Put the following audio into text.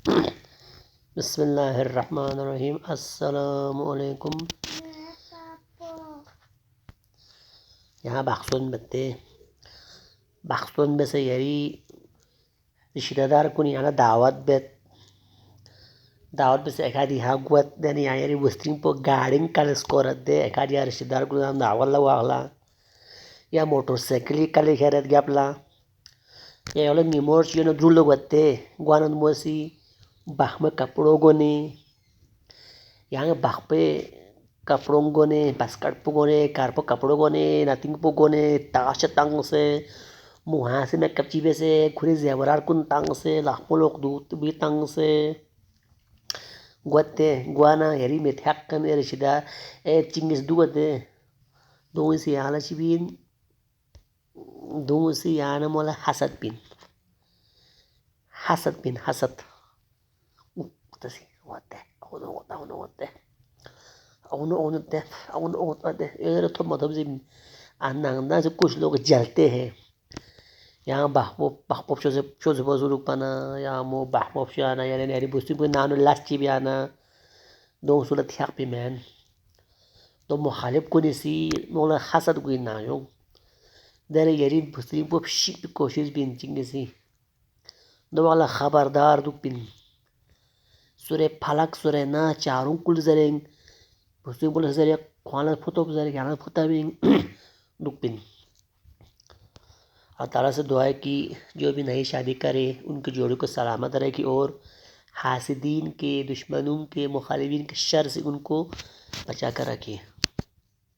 बिस्मिल्लाहिर्रहमानिर्रहीम। अस्सलामुअलैकुम। यहाँ बाखसोन बसे यरी रिश्तेदार कोणी हांगा दावत बसे एखादी ह्या गुवत देनी यारी वस्तींग पो गाडींग कलस्कोरत दे एखादी या रिश्तेदार कोणी दावत वागला या मोटरसाइकिल कल शरत गपला या वाला निमोर्च यो द्रुलो गत्ते गुआनंद मोसी बाखमे कपड़ो गोने यहाँ बाखपे कपड़ों गोने बास्कट गोने कारपो कपड़ो गोने नथिंग पो गोने ताश तंग से मुहा से मैं कपची से खुरी जेवरार कुन तंग से लाखों लोग दूत भी तंग से गुआते गुआना यरी में थक कम रिश्तेदार चिंगिस दुगते दोंसी याला चिबिन दोंसी याना मोला हसद तसी होते ये तो मतलब जी अंदर से कुछ लोग जलते हैं यहाँ बाखपोप शोज बजुलुक पाना या मो बाखपोप शो आना यानी नेरी बुस्ती कोई नानो लास्ची भी आना दो सुला थियाक भी मैन तो मुखालिफ को निसी मोला हसद कोई ना यो दरे यरी बुस्ती पो शिक कोशिश भी इंचिंग सी दो वाला खबरदार दुपिन सुरे फलक सुरे ना चारों कुल जरेंग बुस्ती बोले जरे ख्वाला फुतो जरे याना फुता भी दुपिन। और ताला से दुआ है कि जो भी नई शादी करे उनकी जोड़ी को सलामत रखे और हासिदीन के दुश्मनों के मुखालिफिन के शर से उनको बचा कर रखे।